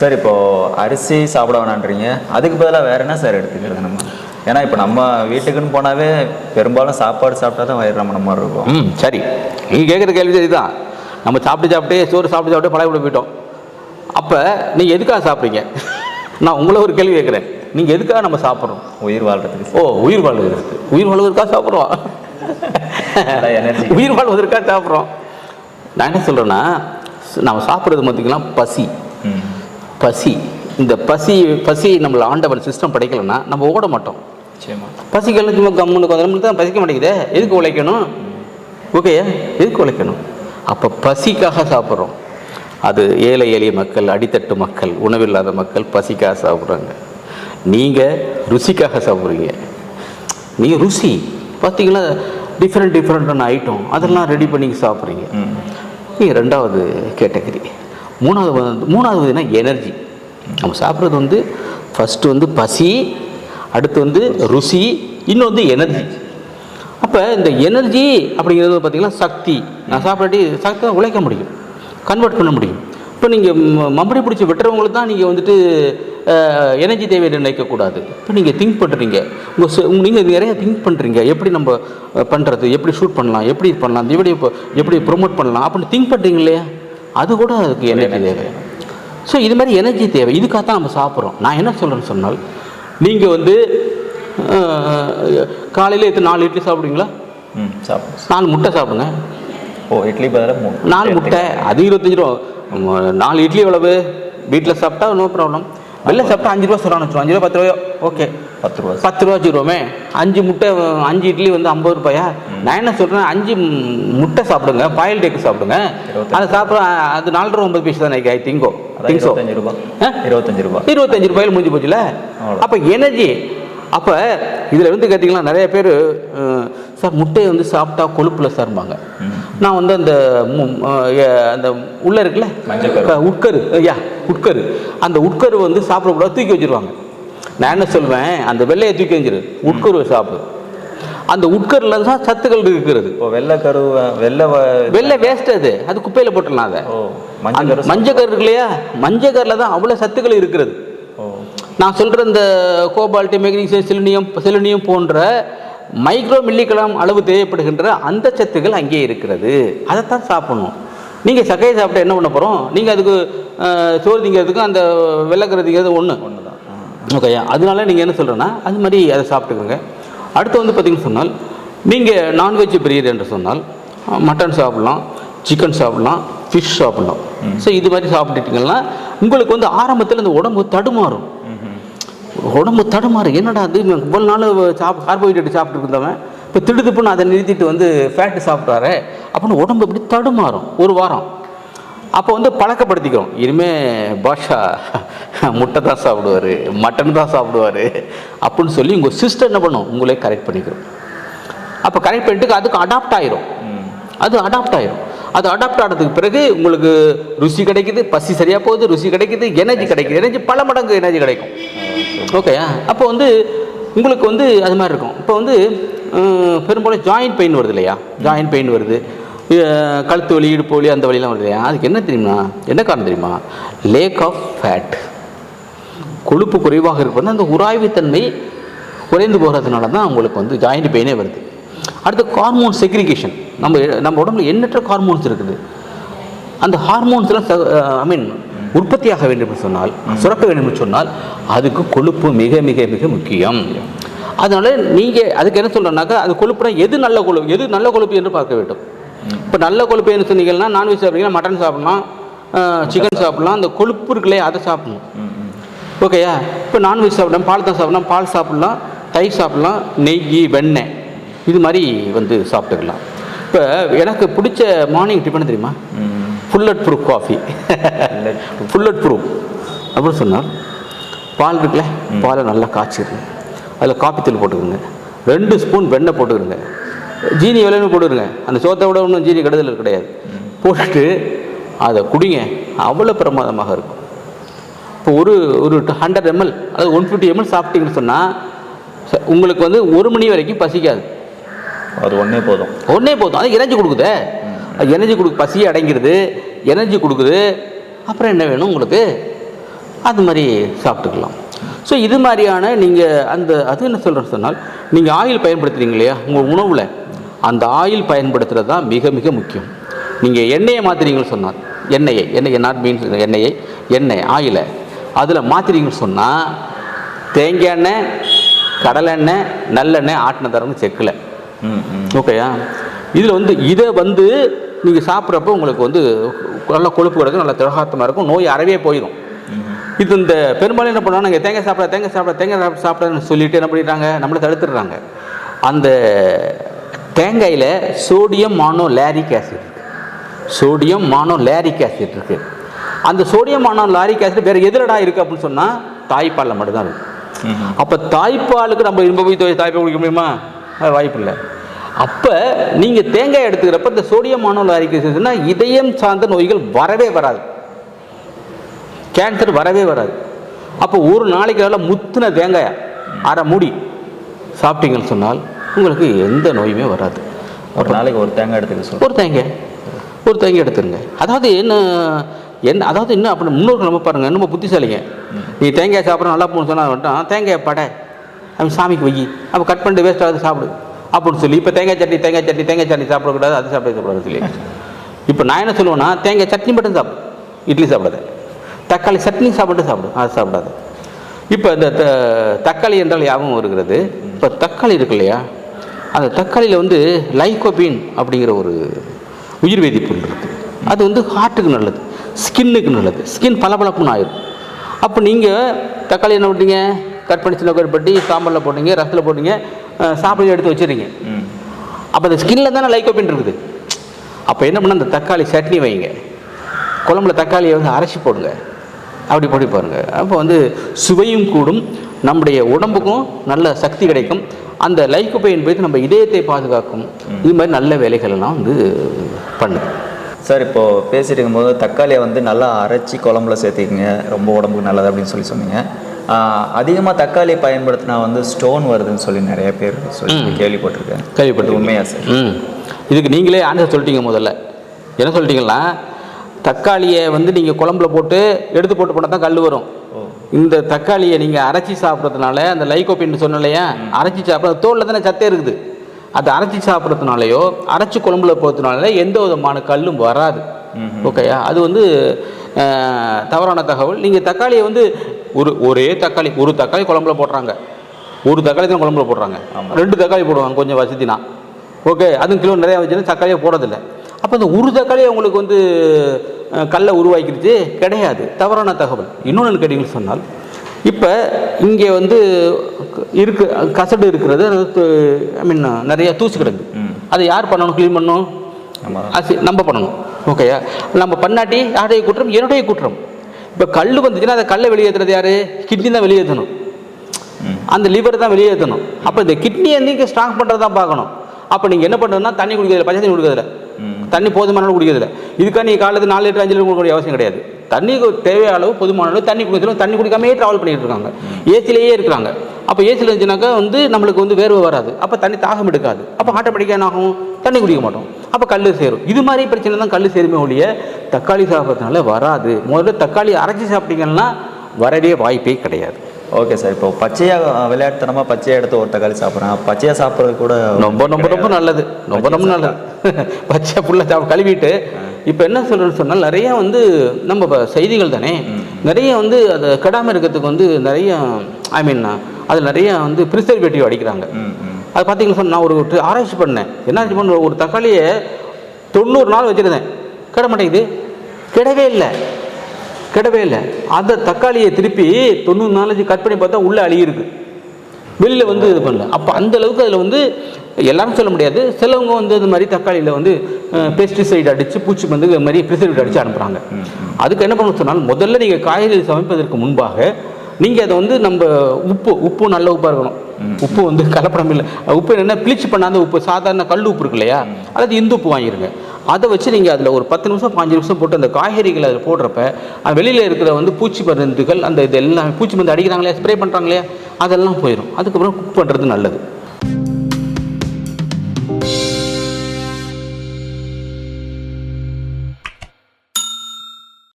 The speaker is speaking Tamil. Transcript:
சார் இப்போது அரிசி சாப்பிட வேணான்றீங்க, அதுக்கு பதிலாக வேறு என்ன சார் எடுத்துக்கிறது நம்ம? ஏன்னா இப்போ நம்ம வீட்டுக்குன்னு போனாவே பெரும்பாலும் சாப்பாடு சாப்பிட்டா தான் வயிறு நம்ம மாதிரி இருக்கும். சரி, நீங்கள் கேட்குற கேள்வி இதுதான். நம்ம சாப்பிட்டு சோறு சாப்பிட்டு பழைய போயிட்டோம். அப்போ நீங்கள் எதுக்காக சாப்பிட்றீங்க? நான் உங்களை ஒரு கேள்வி கேட்குறேன். நீங்கள் எதுக்காக நம்ம சாப்பிட்றோம்? உயிர் வாழ்கிறதுக்கு. உயிர் வாழ்வதற்கு. உயிர் வாழ்வதற்காக சாப்பிட்றோம். உயிர் வாழ்வதற்காக சாப்பிட்றோம். நான் என்ன சொல்கிறேன்னா, நம்ம சாப்பிட்றது பார்த்திங்கன்னா பசி. இந்த பசி நம்மளை ஆண்டவன் சிஸ்டம் படைக்கலைன்னா நம்ம ஓட மாட்டோம். பசிக்கணும் சும்மா கம்முன்னு தான் பசிக்க மாட்டேங்குதே, எதுக்கு உழைக்கணும்? ஓகேயா, எதுக்கு உழைக்கணும்? அப்போ பசிக்காக சாப்பிட்றோம். அது ஏழை எளிய மக்கள், அடித்தட்டு மக்கள், உணவில்லாத மக்கள் பசிக்காக சாப்பிட்றாங்க. நீங்கள் ருசிக்காக சாப்பிட்றீங்க. நீங்கள் ருசி பார்த்தீங்கன்னா டிஃப்ரெண்டான ஐட்டம் அதெல்லாம் ரெடி பண்ணி சாப்பிட்றீங்க. நீங்கள் ரெண்டாவது கேட்டகரி. மூணாவது எனர்ஜி. நம்ம சாப்பிட்றது ஃபஸ்ட்டு பசி, அடுத்து ருசி, இன்னொன்று எனர்ஜி. அப்போ இந்த எனர்ஜி அப்படிங்கிறது பார்த்திங்கன்னா சக்தி. நான் சாப்பிடாட்டி சக்தி உழைக்க முடியும், கன்வெர்ட் பண்ண முடியும். இப்போ நீங்கள் மம்படி பிடிச்சி வெட்டுறவங்களுக்கு தான் நீங்கள் எனர்ஜி தேவையை நினைக்கக்கூடாது. இப்போ நீங்கள் திங்க் பண்ணுறீங்க, நீங்கள் நிறைய திங்க் பண்ணுறீங்க, எப்படி நம்ம பண்ணுறது, எப்படி ஷூட் பண்ணலாம், எப்படி பண்ணலாம், எப்படி ப்ரொமோட் பண்ணலாம் அப்படின்னு திங்க் பண்ணுறீங்க இல்லையா? அது கூட அதுக்கு எனர்ஜி தேவை. ஸோ இது மாதிரி எனர்ஜி தேவை. இதுக்காக தான் நம்ம சாப்பிட்றோம். நான் என்ன சொல்கிறேன்னு சொன்னால், நீங்கள் காலையில் 4 இட்லி சாப்பிடுவீங்களா? 4 முட்டை சாப்பிடுங்க. இட்லி பதிலாக 4 முட்டை, அது 25 ரூபா. 4 இட்லி எவ்வளவு? வீட்டில் சாப்பிட்டா நோ ப்ராப்ளம். வெளில சாப்பிட்டா 5 ரூபா சொல்கிறான்னு வச்சுருவோம். 5 ரூபா 10 ரூபாயோ, ஓகே 10 ரூபா வச்சுருவோமே. 5 முட்டை 5 இட்லி 50 ரூபாயா? நான் என்ன சொல்கிறேன், 5 முட்டை சாப்பிடுங்க, பாயில் டேக்கு சாப்பிடுங்க. அதை சாப்பிட அது 4 ரூபா 9 பைசா தானே. ஐ திங்கோ 25 ரூபா 25 ரூபாயில் முடிஞ்சு போச்சுல. அப்போ எனர்ஜி. அப்போ இதில் கேட்டிங்கன்னா நிறைய பேர் சார் முட்டையை சாப்பிட்டா கொழுப்பில் சார்பாங்க. நான் அந்த அந்த உள்ளே இருக்குல்ல உட்கரு, அந்த உட்கரு சாப்பிடக்கூடாது, தூக்கி வச்சுருவாங்க. நான் என்ன சொல்வேன், அந்த வெள்ளையை தூக்கி வச்சிரு, உட்கருவை சாப்பிடு. அந்த உட்கரில் தான் சத்துக்கள் இருக்கிறது. வெள்ளை வேஸ்ட், அது குப்பையில் போட்டுடலாம். அதை மஞ்சக்கரு இருக்கு இல்லையா, மஞ்சக்கரில் தான் அவ்வளோ சத்துக்கள் இருக்கிறது. நான் சொல்கிற இந்த கோபால்ட், மெக்னீசியம், செலினியம் போன்ற மைக்ரோ மில்லிகிராம் அளவு தேவைப்படுகின்ற அந்த சத்துக்கள் அங்கே இருக்கிறது. அதைத்தான் சாப்பிடணும். நீங்கள் சக்கையை சாப்பிட்டா என்ன பண்ண போகிறோம்? நீங்கள் அதுக்கு சோறு திங்கிறதுக்கு அந்த வெள்ளைக்கரை திங்கிறது ஒன்று தான். ஓகேயா, அதனால நீங்கள் என்ன சொல்கிறேன்னா அது மாதிரி அதை சாப்பிட்டுக்கோங்க. அடுத்து பார்த்திங்கன்னு சொன்னால், நீங்கள் நான்வெஜ் பிரியர் என்று சொன்னால் மட்டன் சாப்பிட்லாம், சிக்கன் சாப்பிட்லாம், ஃபிஷ் சாப்பிட்லாம். ஸோ இது மாதிரி சாப்பிட்டுட்டிங்கன்னா உங்களுக்கு ஆரம்பத்தில் இந்த உடம்பு தடுமாறும். என்னடா அது இவ்வளோ நாள் கார்போஹைட்ரேட் சாப்பிட்டு இருந்தவன் இப்போ திடுதுப்புன்னு அதை நிறுத்திட்டு ஃபேட்டு சாப்பிட்டாரு அப்படின்னு உடம்பு இப்படி தடுமாறும் ஒரு வாரம். அப்போ பழக்கப்படுத்திக்கிறோம். இனிமேல் பாஷா முட்டை தான் சாப்பிடுவார், மட்டன் தான் சாப்பிடுவார் அப்படின்னு சொல்லி உங்கள் சிஸ்டம் என்ன பண்ணும், உங்களே கரெக்ட் பண்ணிக்கிறோம். அப்போ கரெக்ட் பண்ணிட்டு அதுக்கு அடாப்ட் ஆயிரும். அது அடாப்ட் ஆனதுக்கு பிறகு உங்களுக்கு ருசி கிடைக்குது, பசி சரியாக போகுது, ருசி கிடைக்குது, எனர்ஜி கிடைக்குது. எனர்ஜி பல மடங்கு எனர்ஜி கிடைக்கும். ஓகேயா, அப்போ உங்களுக்கு அது மாதிரி இருக்கும். இப்போ பெரும்பாலும் ஜாயின்ட் பெயின் வருது இல்லையா, ஜாயின்ட் பெயின் வருது, கழுத்து வலி, இடுப்பு வலி, அந்த வலிலாம் வருது இல்லையா. அதுக்கு என்ன தெரியுமா, என்ன காரணம் தெரியுமா? Lack of fat. கொழுப்பு குறைவாக இருப்பது, அந்த உராய்வுத்தன்மை குறைந்து போகிறதுனால தான் உங்களுக்கு ஜாயின்ட் பெயினே வருது. அடுத்து ஹார்மோன் செக்ரிகேஷன். நம்ம உடம்புல எண்ணற்ற ஹார்மோன்ஸ் இருக்குது. அந்த ஹார்மோன்ஸ்லாம் உற்பத்தியாக வேண்டும் என்று சொன்னால், சுரக்க வேண்டும் என்று சொன்னால் அதுக்கு கொழுப்பு மிக மிக மிக முக்கியம். அதனால நீங்கள் அதுக்கு என்ன சொல்கிறேன்னாக்கா, அது கொழுப்புனா எது நல்ல கொழுப்பு என்று பார்க்க வேண்டும். இப்போ நல்ல கொழுப்பு என்ன சொன்னீங்கன்னா, நான்வெஜ் சாப்பிட்றீங்கன்னா மட்டன் சாப்பிட்லாம், சிக்கன் சாப்பிட்லாம், அந்த கொழுப்பு இருக்குல்லையே அதை சாப்பிடணும். ஓகேயா, இப்போ நான்வெஜ் சாப்பிடலாம், பால் தான் சாப்பிடலாம், பால் சாப்பிட்லாம், தயிர் சாப்பிட்லாம், நெய், வெண்ணெய் இது மாதிரி சாப்பிட்டுக்கலாம். இப்போ எனக்கு பிடிச்ச மார்னிங் டிஃபன் தெரியுமா? ஃபுல்லட் ப்ரூஃப் காஃபி. ஃபுல்லட் ப்ரூஃப் அப்படின்னு சொன்னால், பால் இருக்குல்ல, பாலை நல்லா காய்ச்சிடுங்க, அதில் காப்பி தூள் போட்டுக்கோங்க, 2 ஸ்பூன் வெண்ணெய் போட்டுக்கிறங்க, ஜீனி விளையாண்டு போட்டுருங்க. அந்த சோத்தை விட ஒன்றும் ஜீனி கெடுதல் கிடையாது. போட்டுட்டு அதை குடிங்க, அவ்வளோ பிரமாதமாக இருக்கும். இப்போ ஒரு 100 ml அது 150 ml சாப்பிட்டீங்கன்னு சொன்னால் உங்களுக்கு 1 மணி வரைக்கும் பசிக்காது. அது ஒன்றே போதும். அது எனர்ஜி கொடுக்குதே, எனர்ஜி பசியை அடங்கிடுது, எனர்ஜி கொடுக்குது. அப்புறம் என்ன வேணும் உங்களுக்கு? அது மாதிரி சாப்பிட்டுக்கலாம். ஸோ இது மாதிரியான நீங்கள் அது என்ன சொல்கிறேன்னு சொன்னால், நீங்கள் ஆயில் பயன்படுத்துகிறீங்க இல்லையா உங்கள் உணவில், அந்த ஆயில் பயன்படுத்துகிறது தான் மிக மிக முக்கியம். நீங்கள் எண்ணெயை மாற்றுறீங்கன்னு சொன்னால், எண்ணெயை நாட் மீன்ஸ் எண்ணெய் ஆயிலை அதில் மாற்றுறீங்கன்னு சொன்னால், தேங்காய் எண்ணெய், கடலெண்ணெய், நல்லெண்ணெய், ஆட்டின தரம்னு செக்கில். ஓகேயா? இதில் இதை நீங்கள் சாப்பிட்றப்போ உங்களுக்கு நல்லா கொழுப்பு கிடக்கும், நல்லா திரகாத்தமாக இருக்கும், நோய் அறவே போயிடும். இது இந்த பெரும்பாலும் என்ன பண்ணுவாங்க, நாங்கள் தேங்காய் சாப்பிட்றன்னு சொல்லிட்டு என்ன பண்ணிடுறாங்க, நம்மளை தடுத்துடுறாங்க. அந்த தேங்காயில் சோடியம் மானோலாரிக் ஆசிட் இருக்குது. அந்த சோடியம் மானோலாரிக் ஆசிட் வேறு எதிலடா இருக்குது அப்படின்னு சொன்னால் தாய்ப்பாலில் மட்டும்தான் இருக்குது. அப்போ தாய்ப்பாலுக்கு நம்ம தாய்ப்பால் குடிக்க முடியுமா? அது வாய்ப்பு இல்லை. அப்போ நீங்கள் தேங்காய் எடுத்துக்கிறப்ப இந்த சோடியம் மானோலாரிக் ஆசிட்னா இதயம் சார்ந்த நோய்கள் வரவே வராது, கேன்சர் வரவே வராது. அப்போ ஒரு நாளைக்கு நல்லா முத்தின தேங்காய் அரை மூடி சாப்பிட்டீங்கன்னு சொன்னால் உங்களுக்கு எந்த நோயுமே வராது. ஒரு நாளைக்கு ஒரு தேங்காய் எடுத்துக்க ஒரு தேங்காய் எடுத்துருங்க. அதாவது அதாவது என்ன அப்படி முன்னோர்கள் நம்ம பாருங்கள், நம்ம புத்திசாலிங்க. நீ தேங்காய் சாப்பிட்ற நல்லா போகணும்னு சொன்னால் தேங்காய் படை அவன் சாமிக்கு வை, அப்போ கட் பண்ணிட்டு வேஸ்ட் ஆகுது சாப்பிடு அப்படின்னு சொல்லி, இப்போ தேங்காய் சட்னி சாப்பிடக்கூடாது, அது சாப்பிடக்கூடாது சொல்லி. இப்போ நான் என்ன சொல்லுவேன்னா, தேங்காய் சட்னி மட்டும் சாப்பிடு, இட்லி சாப்பிடாது. தக்காளி சட்னி சாப்பிடு, அது சாப்பிடாது. இப்போ இந்த தக்காளி என்றால் ஞாபகம் வருகிறது. இப்போ தக்காளி இருக்கு இல்லையா, அந்த தக்காளியில் லைகோபீன் அப்படிங்கிற ஒரு உயிர் வேதிப்பொருள் இருக்குது. அது ஹார்ட்டுக்கு நல்லது, ஸ்கின்னுக்கு நல்லது, ஸ்கின் பளபளப்புன்னு ஆயிடும். அப்போ நீங்கள் தக்காளி என்ன பண்ணுறீங்க, கட் பண்ணி சின்ன கட் பண்ணி சாம்பாரில் போட்டீங்க, ரசத்தில் போட்டீங்க, சாப்பிட எடுத்து வச்சுருங்க. அப்போ அந்த ஸ்கின்னில் தானே லைகோபீன் இருக்குது. அப்போ என்ன பண்ணால் அந்த தக்காளி சட்னி வைங்க, குழம்புல தக்காளியை அரைச்சி போடுங்க, அப்படி போட்டு பாருங்கள். அப்போ சுவையும் கூடும், நம்முடைய உடம்புக்கும் நல்ல சக்தி கிடைக்கும். அந்த லைகோபீன் போய்ட்டு நம்ம இதயத்தை பாதுகாக்கும். இது மாதிரி நல்ல வேலைகள் எல்லாம் பண்ணுது. சார், இப்போது பேசிட்டு இருக்கும்போது தக்காளியை நல்லா அரைச்சி குழம்புல சேர்த்திக்கிங்க, ரொம்ப உடம்புக்கு நல்லது அப்படின்னு சொன்னீங்க. அதிகமாக தக்காளி பயன்படுத்தினா ஸ்டோன் வருதுன்னு சொல்லி நிறைய பேர் சொல்லி கேள்விப்பட்டிருக்கேன். உண்மையா சார்? இதுக்கு நீங்களே ஆன்சர் சொல்லிட்டீங்க. முதல்ல என்ன சொல்லிட்டீங்கன்னா, தக்காளியை நீங்கள் குழம்புல போட்டு எடுத்து போட்டு போனால் தான் கல் வரும். இந்த தக்காளியை நீங்கள் அரைச்சி சாப்பிட்றதுனால அந்த லைகோபீன் சொன்ன இல்லையா, அரைச்சி சாப்பிட்ற தோலில் தானே சத்தே இருக்குது. அதை அரைச்சி சாப்பிட்றதுனாலையோ அரைச்சி குழம்புல போகிறதுனால எந்த விதமான கல்லும் வராது. ஓகேயா? அது தவறான தகவல். நீங்கள் தக்காளியை ஒரு தக்காளி குழம்புல போடுறாங்க, ஒரு தக்காளி தான் குழம்புல போடுறாங்க, 2 தக்காளி போடுவாங்க கொஞ்சம் வசதினா. ஓகே, அதுவும் கிலோ நிறையா வச்சுன்னா தக்காளியை போடுறதில்லை. அப்போ அந்த ஒரு தக்காளியை உங்களுக்கு கல்லை உருவாக்கிடுச்சு கிடையாது, தவறான தகவல். இன்னொன்று கேட்டீங்கன்னு சொன்னால், இப்போ இங்கே இருக்கு கசடு இருக்கிறது, நிறைய தூசி கிடக்கு. அதை யார் பண்ணணும்? க்ளீன் பண்ணணும், நம்ம பண்ணணும். ஓகேயா? நம்ம பண்ணாட்டி யாருடைய குற்றம்? என்னுடைய குற்றம். இப்போ கல் வந்துச்சுன்னா அந்த கல்லை வெளியேற்றுறது யார்? கிட்னி தான் வெளியேற்றணும், அந்த லிவர் தான் வெளியேற்றணும். அப்போ இந்த கிட்னியை நீங்கள் ஸ்ட்ராங் பண்ணுறது தான் பார்க்கணும். அப்போ நீங்கள் என்ன பண்ணுறதுன்னா, தண்ணி குடிக்கிறதில்ல, பச்சை தண்ணி குடிக்கிறதில்ல, தண்ணி போதுமான குடிக்கிறதில்ல. இதுக்காக நீங்கள் காலையில் 4 லிட்டர் 5 லிட்டர் கொடுக்க அவசியம் கிடையாது. தண்ணி தேவையான அளவு போதுமான அளவு தண்ணி குடிக்கிறோம். தண்ணி குடிக்காமே ட்ராவல் பண்ணிகிட்டு இருக்காங்க, ஏசிலேயே இருக்கிறாங்க. அப்போ ஏசியில் இருந்துச்சுனாக்கா நம்மளுக்கு வேர்வை வராது, அப்போ தண்ணி தாகம் எடுக்காது. அப்போ ஆட்டோமேட்டிக்காக என்ன ஆகும்? தண்ணி குடிக்க மாட்டோம், அப்போ கல் சேரும். இது மாதிரி பிரச்சனை தான் கல் சேருமே ஒழிய தக்காளி சாப்பிட்றதுனால வராது. முதல்ல தக்காளி அரைச்சி சாப்பிட்டீங்கன்னா வரவே வாய்ப்பே கிடையாது. ஓகே சார், இப்போ பச்சையாக விளையாட்டுத்தனமாக பச்சையாக எடுத்து ஒரு தக்காளி சாப்பிட்றேன், பச்சையாக சாப்பிட்றது கூட ரொம்ப நல்லது, ரொம்ப நல்லது. பச்சை ஃபுல்லாக கழுவிட்டு இப்போ என்ன சொல்கிறேன்னு சொன்னால், நிறையா நம்ம செய்திகள் தானே, நிறைய அது கெடாமல் இருக்கிறதுக்கு நிறைய அதில் நிறைய ப்ரிசர்வேட்டிவ் அடிக்கிறாங்க. அது பார்த்தீங்கன்னு சொன்னால், நான் ஒரு ஆராய்ச்சி பண்ணேன். என்ன ஆராய்ச்சி பண்ண, ஒரு தக்காளியை 90 நாள் வச்சுருந்தேன், கெட மாட்டேங்குது, கிடவே இல்லை. அந்த தக்காளியை திருப்பி 90 நாள் கட் பண்ணி பார்த்தா உள்ளே அழுகிருக்கு, வெளியில் இது பண்ணல. அப்போ அந்த அளவுக்கு அதில் எல்லாரும் சொல்ல முடியாது, சிலவங்க இது மாதிரி தக்காளியில் பெஸ்டிசைடு அடித்து பூச்சி இது மாதிரி ப்ரிசர்வேட்டிவ் அடித்து அனுப்புகிறாங்க. அதுக்கு என்ன பண்ண சொன்னால், முதல்ல நீங்கள் காய்கறி சமைப்பதற்கு முன்பாக நீங்கள் அதை நம்ம உப்பு நல்ல உப்பாக இருக்கணும். உப்பு கலப்படம் இல்லை. உப்பு என்னென்னா ப்ளீச் பண்ணாத உப்பு, சாதாரண கல் உப்பு இருக்கு இல்லையா, அதாவது இந்து உப்பு வாங்கிடுங்க. அதை வச்சு நீங்கள் அதில் ஒரு 10 நிமிஷம் 5 நிமிஷம் போட்டு அந்த காய்கறிகளை அதில் போடுறப்ப வெளியில் இருக்கிற பூச்சி மருந்துகள், அந்த இது எல்லாம் பூச்சி மருந்து அடிக்கிறாங்களே, ஸ்ப்ரே பண்ணுறாங்களே, அதெல்லாம் போயிடும். அதுக்கப்புறம் குக் பண்ணுறது நல்லது.